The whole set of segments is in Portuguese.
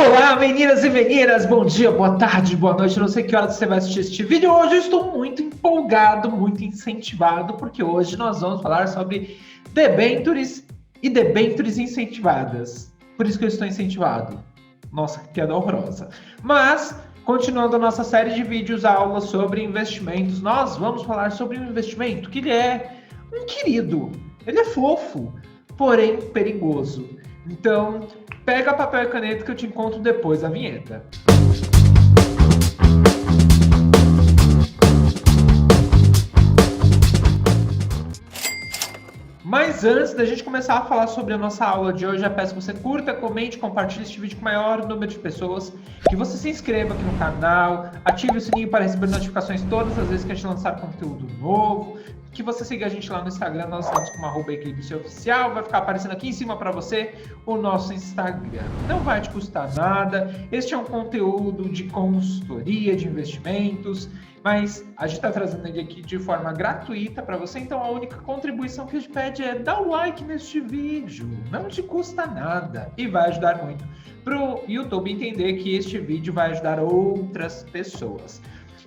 Olá, meninas e meninas, bom dia, boa tarde, boa noite, não sei que horas você vai assistir este vídeo. Hoje eu estou muito empolgado, muito incentivado, porque hoje nós vamos falar sobre debentures e debentures incentivadas. Por isso que eu estou incentivado. Nossa, que piada horrorosa. Mas, continuando a nossa série de vídeos, aulas sobre investimentos, nós vamos falar sobre um investimento que ele é um querido, ele é fofo, porém perigoso. Então, pega papel e caneta que eu te encontro depois da vinheta. Mas antes da gente começar a falar sobre a nossa aula de hoje, já peço que você curta, comente, compartilhe este vídeo com o maior número de pessoas, que você se inscreva aqui no canal, ative o sininho para receber notificações todas as vezes que a gente lançar conteúdo novo, que você siga a gente lá no Instagram, nós estamos com @eclipseoficial, vai ficar aparecendo aqui em cima para você o nosso Instagram. Não vai te custar nada, este é um conteúdo de consultoria, de investimentos, mas a gente está trazendo ele aqui de forma gratuita para você, então a única contribuição que a gente pede é dar o like neste vídeo, não te custa nada e vai ajudar muito para o YouTube entender que este vídeo vai ajudar outras pessoas.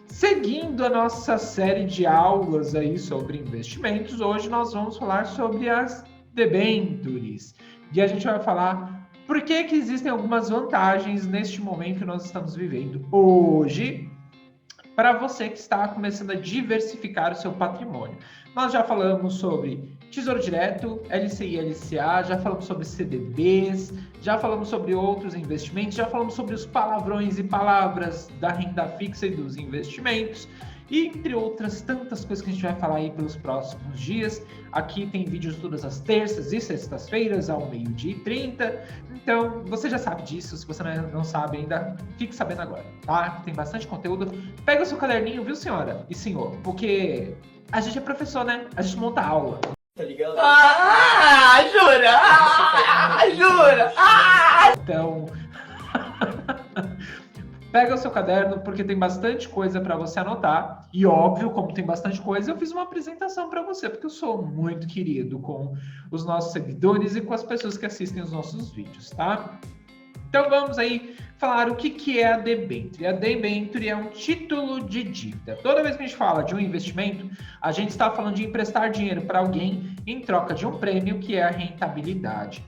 Seguindo a nossa série de aulas aí sobre investimentos, hoje nós vamos falar sobre as debentures. E a gente vai falar por que existem algumas vantagens neste momento que nós estamos vivendo hoje, para você que está começando a diversificar o seu patrimônio. Nós já falamos sobre Tesouro Direto, LCI e LCA, já falamos sobre CDBs, já falamos sobre outros investimentos, já falamos sobre os palavrões e palavras da renda fixa e dos investimentos, e entre outras tantas coisas que a gente vai falar aí pelos próximos dias. Aqui tem vídeos todas as terças e sextas-feiras, ao 12h30. Então, você já sabe disso. Se você não sabe ainda, fique sabendo agora, tá? Tem bastante conteúdo. Pega o seu caderninho, viu, senhora e senhor? Porque a gente é professor, né? A gente monta aula. Tá ligado? Jura! Jura! Então... Pega o seu caderno, porque tem bastante coisa para você anotar. E óbvio, como tem bastante coisa, eu fiz uma apresentação para você, porque eu sou muito querido com os nossos seguidores e com as pessoas que assistem os nossos vídeos, tá? Então vamos aí falar o que é a debênture. A debênture é um título de dívida. Toda vez que a gente fala de um investimento, a gente está falando de emprestar dinheiro para alguém em troca de um prêmio, que é a rentabilidade.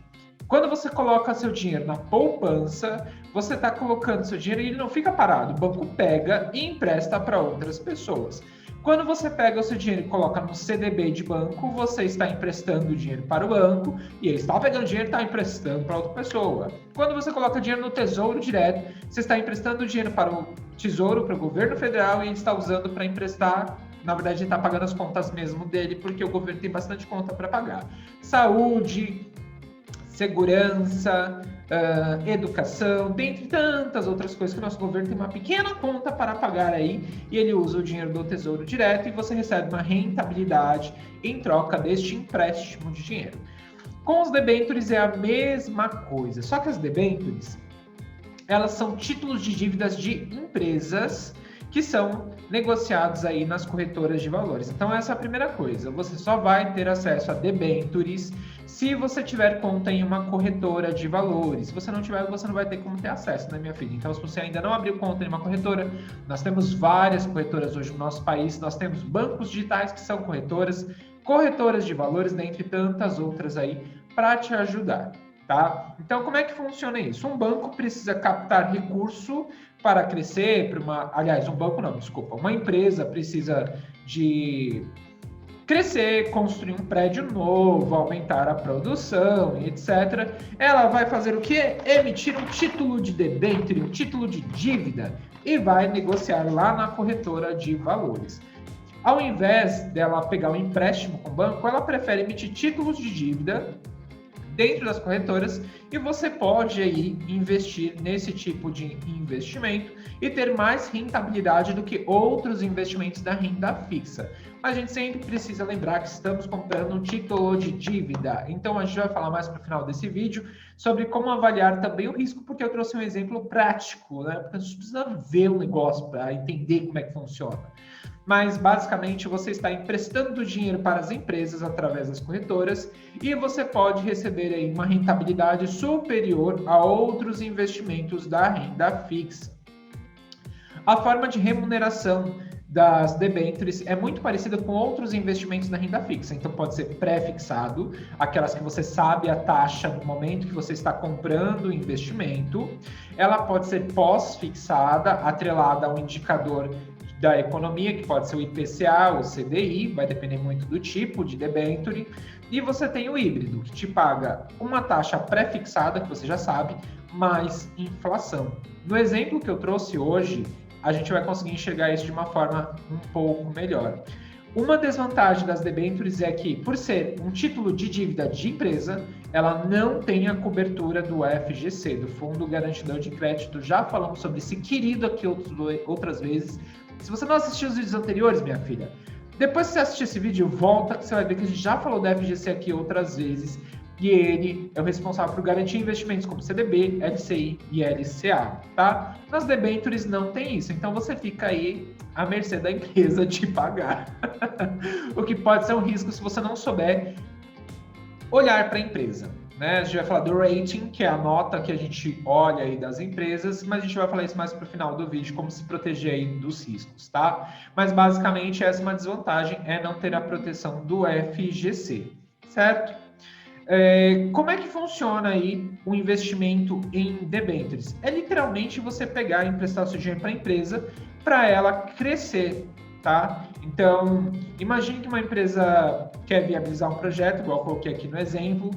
Quando você coloca seu dinheiro na poupança, você está colocando seu dinheiro e ele não fica parado. O banco pega e empresta para outras pessoas. Quando você pega o seu dinheiro e coloca no CDB de banco, você está emprestando dinheiro para o banco e ele está pegando dinheiro e está emprestando para outra pessoa. Quando você coloca dinheiro no Tesouro Direto, você está emprestando dinheiro para o Tesouro, para o governo federal, e ele está usando para emprestar. Na verdade, ele está pagando as contas mesmo dele, porque o governo tem bastante conta para pagar. Saúde, segurança, educação, dentre tantas outras coisas que o nosso governo tem uma pequena conta para pagar aí, e ele usa o dinheiro do Tesouro Direto e você recebe uma rentabilidade em troca deste empréstimo de dinheiro. Com os debêntures é a mesma coisa, só que as debêntures, elas são títulos de dívidas de empresas que são negociados aí nas corretoras de valores. Então essa é a primeira coisa, você só vai ter acesso a debêntures se você tiver conta em uma corretora de valores. Se você não tiver, você não vai ter como ter acesso, né, minha filha? Então, se você ainda não abriu conta em uma corretora, nós temos várias corretoras hoje no nosso país, nós temos bancos digitais que são corretoras, corretoras de valores, dentre tantas outras aí, para te ajudar, tá? Então, como é que funciona isso? Um banco precisa captar recurso para crescer, uma empresa precisa de crescer, construir um prédio novo, aumentar a produção, etc. Ela vai fazer o quê? Emitir um título de debênture, um título de dívida, e vai negociar lá na corretora de valores. Ao invés dela pegar um empréstimo com o banco, ela prefere emitir títulos de dívida dentro das corretoras, e você pode aí investir nesse tipo de investimento e ter mais rentabilidade do que outros investimentos da renda fixa. Mas a gente sempre precisa lembrar que estamos comprando um título de dívida. Então a gente vai falar mais para o final desse vídeo sobre como avaliar também o risco, porque eu trouxe um exemplo prático, né? Porque a gente precisa ver o negócio para entender como é que funciona. mas basicamente você está emprestando dinheiro para as empresas através das corretoras e você pode receber aí uma rentabilidade superior a outros investimentos da renda fixa. A forma de remuneração das debêntures é muito parecida com outros investimentos na renda fixa. Então, pode ser pré-fixado, aquelas que você sabe a taxa no momento que você está comprando o investimento. Ela pode ser pós-fixada, atrelada a um indicador da economia, que pode ser o IPCA ou CDI, vai depender muito do tipo de debênture. E você tem o híbrido, que te paga uma taxa pré-fixada, que você já sabe, mais inflação. No exemplo que eu trouxe hoje, a gente vai conseguir enxergar isso de uma forma um pouco melhor. Uma desvantagem das debêntures é que, por ser um título de dívida de empresa, ela não tem a cobertura do FGC, do Fundo Garantidor de Crédito. Já falamos sobre esse querido aqui outras vezes. Se você não assistiu os vídeos anteriores, minha filha, depois que você assistir esse vídeo, volta que você vai ver que a gente já falou do FGC aqui outras vezes. E ele é o responsável por garantir investimentos como CDB, LCI e LCA, tá? Nas debêntures não tem isso, então você fica aí à mercê da empresa de pagar. O que pode ser um risco se você não souber olhar para a empresa, né? A gente vai falar do rating, que é a nota que a gente olha aí das empresas, mas a gente vai falar isso mais para o final do vídeo, como se proteger aí dos riscos, tá? Mas basicamente essa é uma desvantagem, é não ter a proteção do FGC, certo? Como é que funciona aí o investimento em debêntures? É literalmente você pegar e emprestar seu dinheiro para a empresa para ela crescer, tá? Então, imagine que uma empresa quer viabilizar um projeto, igual eu coloquei aqui no exemplo,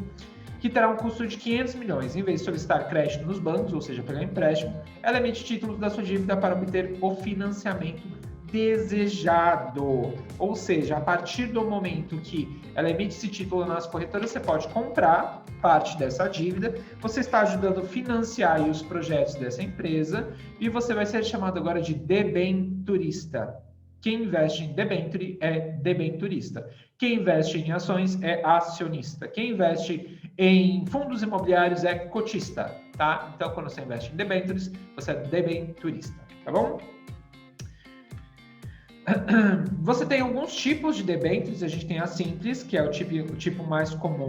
que terá um custo de 500 milhões. Em vez de solicitar crédito nos bancos, ou seja, pegar empréstimo, ela emite títulos da sua dívida para obter o financiamento desejado. Ou seja, a partir do momento que ela emite esse título nas corretoras, você pode comprar parte dessa dívida, você está ajudando a financiar os projetos dessa empresa e você vai ser chamado agora de debenturista. Quem investe em debenture é debenturista. Quem investe em ações é acionista. Quem investe em fundos imobiliários é cotista, tá? Então, quando você investe em debentures, você é debenturista, tá bom? Você tem alguns tipos de debêntures, a gente tem a simples, que é o tipo mais comum,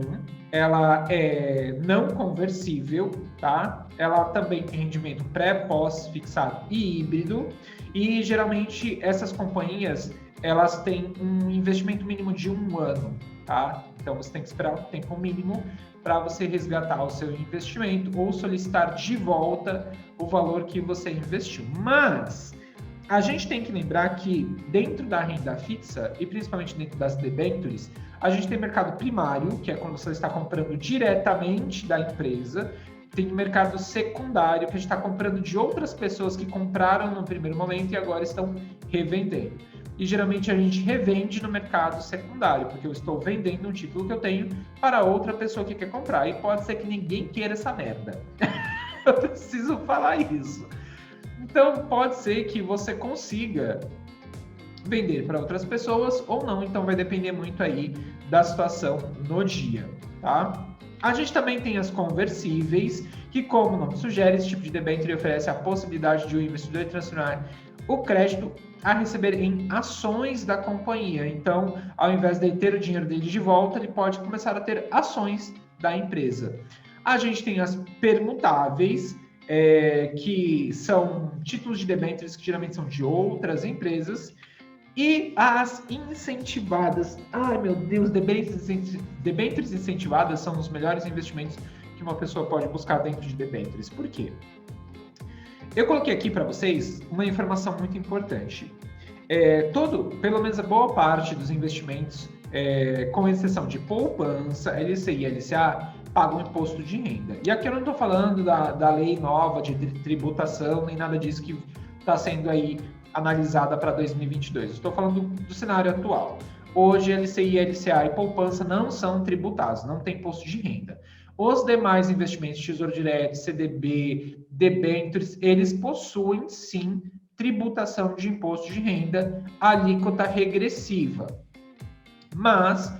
ela é não conversível, tá? Ela também tem rendimento pré, pós, fixado e híbrido, e geralmente essas companhias, elas têm um investimento mínimo de 1 ano, tá? Então você tem que esperar um tempo mínimo para você resgatar o seu investimento ou solicitar de volta o valor que você investiu. Mas a gente tem que lembrar que dentro da renda fixa, e principalmente dentro das debêntures, a gente tem mercado primário, que é quando você está comprando diretamente da empresa, tem o mercado secundário, que a gente está comprando de outras pessoas que compraram no primeiro momento e agora estão revendendo. E geralmente a gente revende no mercado secundário, porque eu estou vendendo um título que eu tenho para outra pessoa que quer comprar. E pode ser que ninguém queira essa merda. Eu preciso falar isso. Então, pode ser que você consiga vender para outras pessoas ou não. Então, vai depender muito aí da situação no dia, tá? A gente também tem as conversíveis, que, como o nome sugere, esse tipo de debênture oferece a possibilidade de o investidor transformar o crédito a receber em ações da companhia. Então, ao invés de ter o dinheiro dele de volta, ele pode começar a ter ações da empresa. A gente tem as permutáveis, que são títulos de debêntures que geralmente são de outras empresas, e as incentivadas. Ai, meu Deus, debêntures incentivadas são os melhores investimentos que uma pessoa pode buscar dentro de debêntures. Por quê? Eu coloquei aqui para vocês uma informação muito importante. Pelo menos a boa parte dos investimentos, com exceção de poupança, LCI e LCA, pagam imposto de renda. E aqui eu não estou falando da lei nova de tributação, nem nada disso que está sendo aí analisada para 2022. Estou falando do cenário atual. Hoje, LCI, LCA e poupança não são tributados, não tem imposto de renda. Os demais investimentos, Tesouro Direto, CDB, debêntures, eles possuem, sim, tributação de imposto de renda, alíquota regressiva. Mas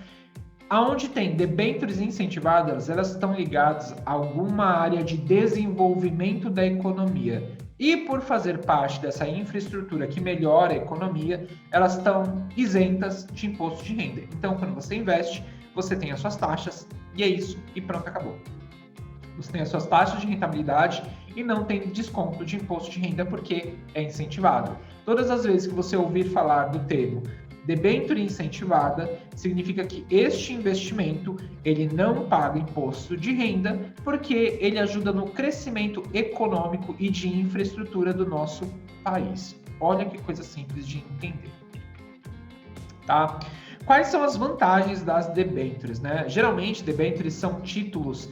Aonde tem debêntures incentivadas, elas estão ligadas a alguma área de desenvolvimento da economia. E por fazer parte dessa infraestrutura que melhora a economia, elas estão isentas de imposto de renda. Então, quando você investe, você tem as suas taxas, e é isso, e pronto, acabou. Você tem as suas taxas de rentabilidade e não tem desconto de imposto de renda porque é incentivado. Todas as vezes que você ouvir falar do termo debênture incentivada, significa que este investimento ele não paga imposto de renda porque ele ajuda no crescimento econômico e de infraestrutura do nosso país. Olha que coisa simples de entender. Tá? Quais são as vantagens das debêntures, né? Geralmente, debêntures são títulos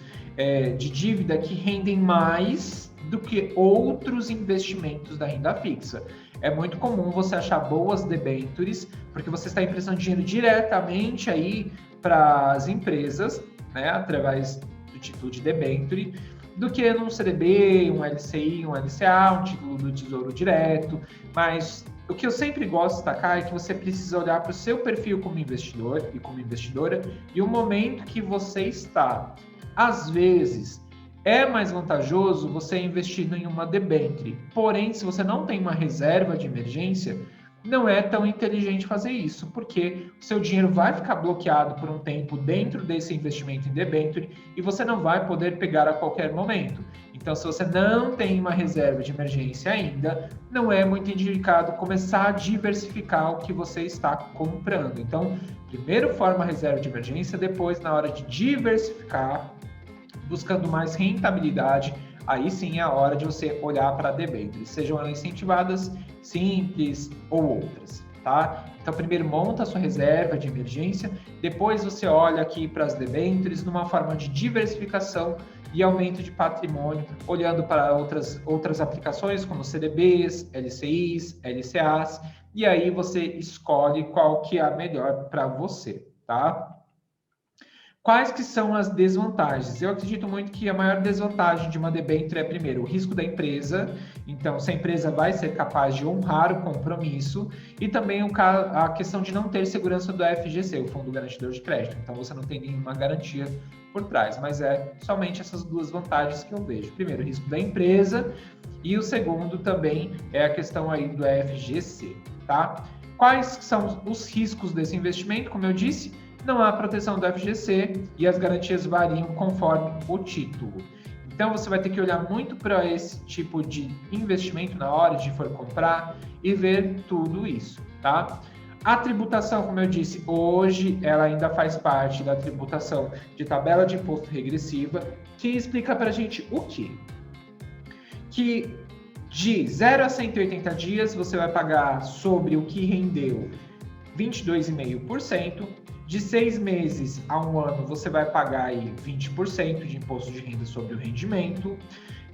de dívida que rendem mais do que outros investimentos da renda fixa. É muito comum você achar boas debêntures, porque você está emprestando dinheiro diretamente aí para as empresas, né, através do título de debênture, do que num CDB, um LCI, um LCA, um título do Tesouro Direto. Mas o que eu sempre gosto de destacar é que você precisa olhar para o seu perfil como investidor e como investidora e o momento que você está. Às vezes, é mais vantajoso você investir em uma debênture. Porém, se você não tem uma reserva de emergência, não é tão inteligente fazer isso, porque o seu dinheiro vai ficar bloqueado por um tempo dentro desse investimento em debênture e você não vai poder pegar a qualquer momento. Então, se você não tem uma reserva de emergência ainda, não é muito indicado começar a diversificar o que você está comprando. Então, primeiro forma a reserva de emergência, depois, na hora de diversificar, buscando mais rentabilidade, aí sim é a hora de você olhar para debêntures, sejam elas incentivadas, simples ou outras, tá? Então, primeiro monta a sua reserva de emergência, depois você olha aqui para as debêntures numa forma de diversificação e aumento de patrimônio, olhando para outras aplicações como CDBs, LCIs, LCAs, e aí você escolhe qual que é a melhor para você, tá? Quais que são as desvantagens? Eu acredito muito que a maior desvantagem de uma debênture é, primeiro, o risco da empresa. Então, se a empresa vai ser capaz de honrar o compromisso. E também a questão de não ter segurança do FGC, o Fundo Garantidor de Crédito. Então, você não tem nenhuma garantia por trás. Mas é somente essas duas vantagens que eu vejo. Primeiro, o risco da empresa. E o segundo também é a questão aí do FGC, tá? Quais são os riscos desse investimento? Como eu disse, não há proteção do FGC e as garantias variam conforme o título. Então, você vai ter que olhar muito para esse tipo de investimento na hora de for comprar e ver tudo isso, tá? A tributação, como eu disse, hoje ela ainda faz parte da tributação de tabela de imposto regressiva, que explica para a gente o quê? Que de 0 a 180 dias você vai pagar sobre o que rendeu 22,5%. De 6 meses a 1 ano, você vai pagar aí 20% de imposto de renda sobre o rendimento.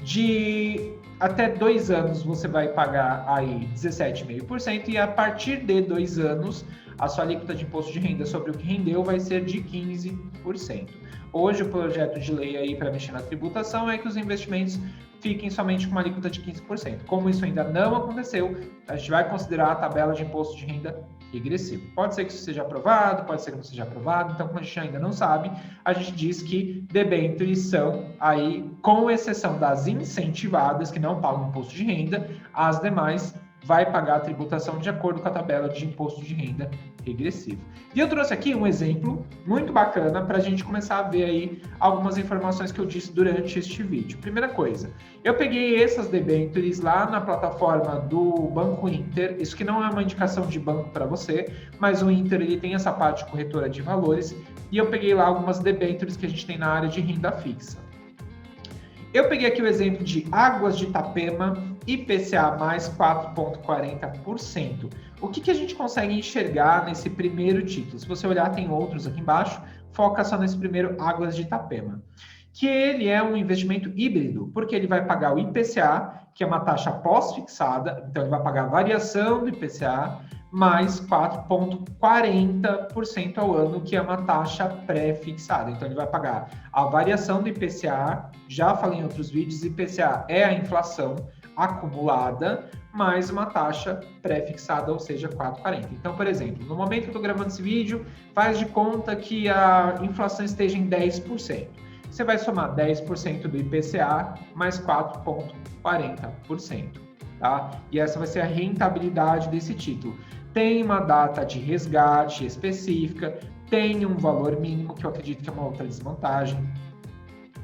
De até 2 anos, você vai pagar aí 17,5%. E a partir de 2 anos, a sua alíquota de imposto de renda sobre o que rendeu vai ser de 15%. Hoje, o projeto de lei aí para mexer na tributação é que os investimentos fiquem somente com uma alíquota de 15%. Como isso ainda não aconteceu, a gente vai considerar a tabela de imposto de renda regressivo. Pode ser que isso seja aprovado, pode ser que não seja aprovado. Então, como a gente ainda não sabe, a gente diz que debêntures são aí, com exceção das incentivadas, que não pagam imposto de renda, as demais vai pagar a tributação de acordo com a tabela de imposto de renda regressivo. E eu trouxe aqui um exemplo muito bacana para a gente começar a ver aí algumas informações que eu disse durante este vídeo. Primeira coisa, eu peguei essas debêntures lá na plataforma do Banco Inter, isso que não é uma indicação de banco para você, mas o Inter ele tem essa parte de corretora de valores, e eu peguei lá algumas debêntures que a gente tem na área de renda fixa. Eu peguei aqui o exemplo de Águas de Itapema, IPCA mais 4,40%. O que a gente consegue enxergar nesse primeiro título? Se você olhar, tem outros aqui embaixo, foca só nesse primeiro Águas de Itapema. Que ele é um investimento híbrido, porque ele vai pagar o IPCA, que é uma taxa pós-fixada, então ele vai pagar a variação do IPCA, mais 4,40% ao ano, que é uma taxa pré-fixada. Então, ele vai pagar a variação do IPCA, já falei em outros vídeos, IPCA é a inflação, acumulada mais uma taxa pré-fixada, ou seja, 4,40. Então, por exemplo, no momento que eu estou gravando esse vídeo, faz de conta que a inflação esteja em 10%. Você vai somar 10% do IPCA mais 4,40%, tá? E essa vai ser a rentabilidade desse título. Tem uma data de resgate específica, tem um valor mínimo, que eu acredito que é uma outra desvantagem.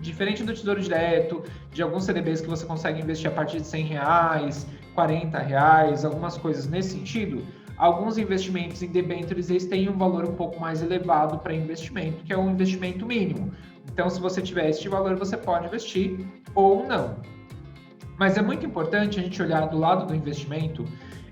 Diferente do Tesouro Direto, de alguns CDBs que você consegue investir a partir de R$100, R$40, algumas coisas nesse sentido, alguns investimentos em debêntures eles têm um valor um pouco mais elevado para investimento, que é um investimento mínimo. Então, se você tiver este valor, você pode investir ou não. Mas é muito importante a gente olhar do lado do investimento,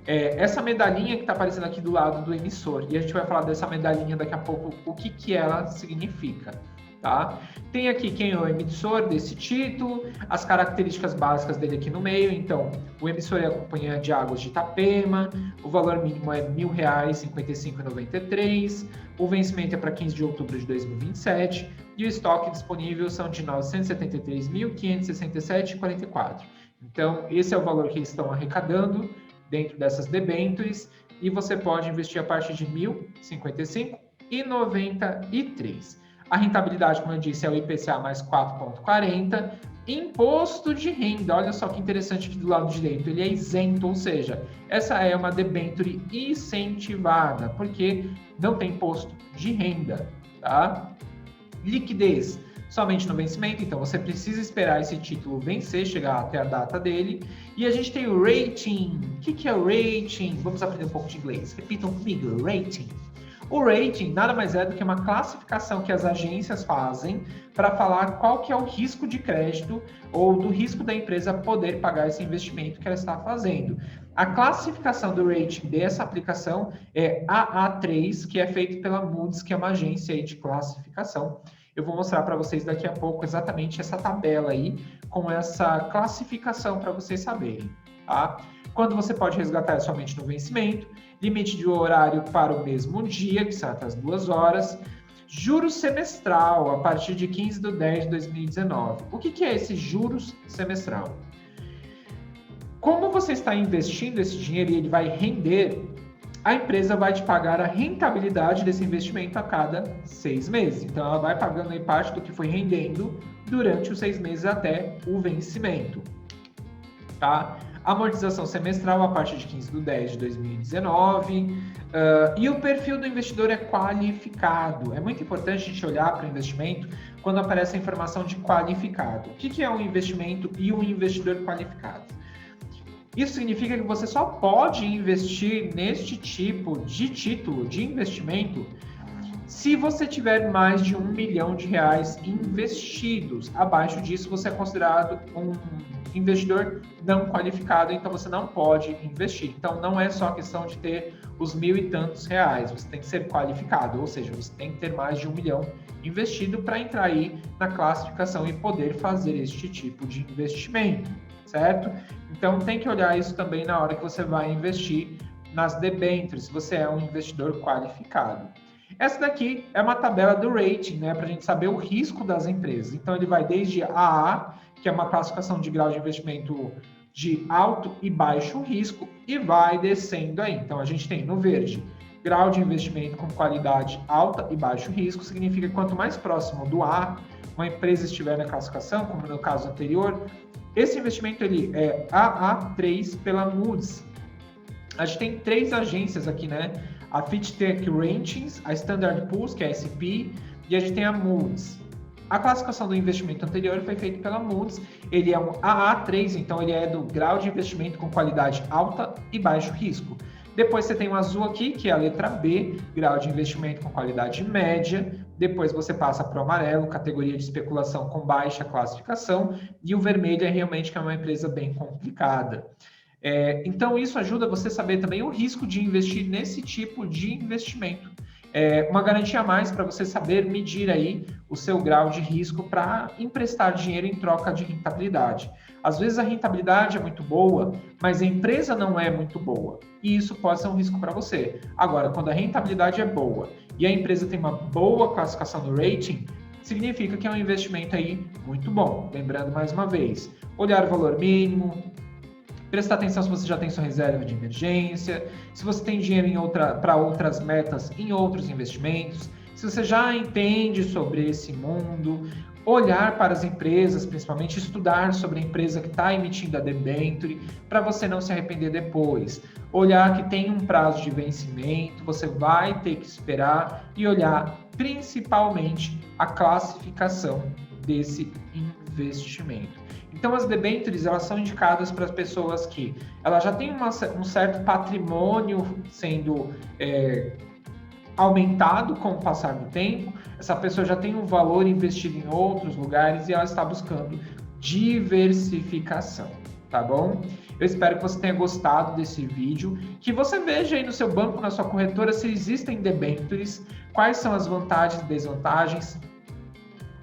essa medalhinha que está aparecendo aqui do lado do emissor. E a gente vai falar dessa medalhinha daqui a pouco, o que ela significa. Tá? Tem aqui quem é o emissor desse título, as características básicas dele aqui no meio. Então, o emissor é a Companhia de Águas de Itapema, o valor mínimo é R$ 1.055,93, o vencimento é para 15 de outubro de 2027 e o estoque disponível são de R$ 973.567,44. Então, esse é o valor que eles estão arrecadando dentro dessas debêntures e você pode investir a partir de R$ 1.055,93. A rentabilidade, como eu disse, é o IPCA mais 4,40. Imposto de renda, olha só que interessante aqui do lado direito, ele é isento, ou seja, essa é uma debênture incentivada, porque não tem imposto de renda, tá? Liquidez, somente no vencimento, então você precisa esperar esse título vencer, chegar até a data dele. E a gente tem o rating. O que é o rating? Vamos aprender um pouco de inglês. Repitam comigo, rating. O rating nada mais é do que uma classificação que as agências fazem para falar qual que é o risco de crédito ou do risco da empresa poder pagar esse investimento que ela está fazendo. A classificação do rating dessa aplicação é AA3, que é feito pela Moody's, que é uma agência aí de classificação. Eu vou mostrar para vocês daqui a pouco exatamente essa tabela aí, com essa classificação para vocês saberem, tá? Quando você pode resgatar somente no vencimento, limite de horário para o mesmo dia, que são até as 2 horas, juros semestral, a partir de 15/10/2019. O que é esse juros semestral? Como você está investindo esse dinheiro e ele vai render, a empresa vai te pagar a rentabilidade desse investimento a cada 6 meses. Então, ela vai pagando aí parte do que foi rendendo durante os 6 meses até o vencimento, tá? Amortização semestral a partir de 15/10/2019. E o perfil do investidor é qualificado. É muito importante a gente olhar para o investimento quando aparece a informação de qualificado. O que é um investimento e um investidor qualificado? Isso significa que você só pode investir neste tipo de título de investimento se você tiver mais de R$1 milhão investidos. Abaixo disso, você é considerado um investidor não qualificado, então você não pode investir. Então, não é só questão de ter os R$1.000 e tantos, você tem que ser qualificado, ou seja, você tem que ter mais de R$1 milhão investido para entrar aí na classificação e poder fazer este tipo de investimento, certo? Então, tem que olhar isso também na hora que você vai investir nas debêntures, se você é um investidor qualificado. Essa daqui é uma tabela do rating, né, para a gente saber o risco das empresas. Então, ele vai desde AA, que é uma classificação de grau de investimento de alto e baixo risco, e vai descendo aí. Então, a gente tem no verde, grau de investimento com qualidade alta e baixo risco, significa que quanto mais próximo do A uma empresa estiver na classificação, como no caso anterior, esse investimento ele é AA3 pela Moody's. A gente tem 3 agências aqui, né? A Fitch Ratings, a Standard Poor's, que é a S&P, e a gente tem a Moody's. A classificação do investimento anterior foi feita pela Moody's, ele é um AA3, então ele é do grau de investimento com qualidade alta e baixo risco. Depois você tem o azul aqui, que é a letra B, grau de investimento com qualidade média. Depois você passa para o amarelo, categoria de especulação com baixa classificação. E o vermelho é realmente que é uma empresa bem complicada. Então, isso ajuda você a saber também o risco de investir nesse tipo de investimento. Uma garantia a mais para você saber medir aí o seu grau de risco para emprestar dinheiro em troca de rentabilidade. Às vezes a rentabilidade é muito boa, mas a empresa não é muito boa. E isso pode ser um risco para você. Agora, quando a rentabilidade é boa e a empresa tem uma boa classificação no rating, significa que é um investimento aí muito bom. Lembrando mais uma vez, olhar o valor mínimo, prestar atenção se você já tem sua reserva de emergência, se você tem dinheiro para outras metas em outros investimentos, se você já entende sobre esse mundo, olhar para as empresas, principalmente estudar sobre a empresa que está emitindo a debenture, para você não se arrepender depois. Olhar que tem um prazo de vencimento, você vai ter que esperar e olhar principalmente a classificação desse investimento. Então, as debentures, elas são indicadas para as pessoas que ela já tem um certo patrimônio sendo aumentado com o passar do tempo, essa pessoa já tem um valor investido em outros lugares e ela está buscando diversificação, tá bom? Eu espero que você tenha gostado desse vídeo, que você veja aí no seu banco, na sua corretora, se existem debentures, quais são as vantagens e desvantagens.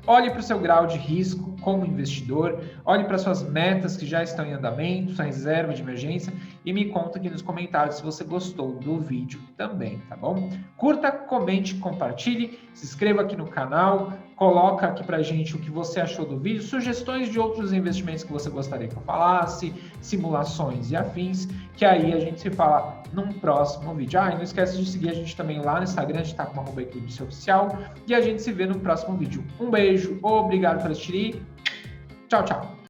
Olhe para o seu grau de risco como investidor, olhe para suas metas que já estão em andamento, sua reserva de emergência e me conta aqui nos comentários se você gostou do vídeo também, tá bom? Curta, comente, compartilhe, se inscreva aqui no canal, coloca aqui pra gente o que você achou do vídeo, sugestões de outros investimentos que você gostaria que eu falasse, simulações e afins, que aí a gente se fala num próximo vídeo. E não esquece de seguir a gente também lá no Instagram, a gente tá com uma @eclipse oficial, e a gente se vê no próximo vídeo. Um beijo, obrigado por assistir e tchau, tchau!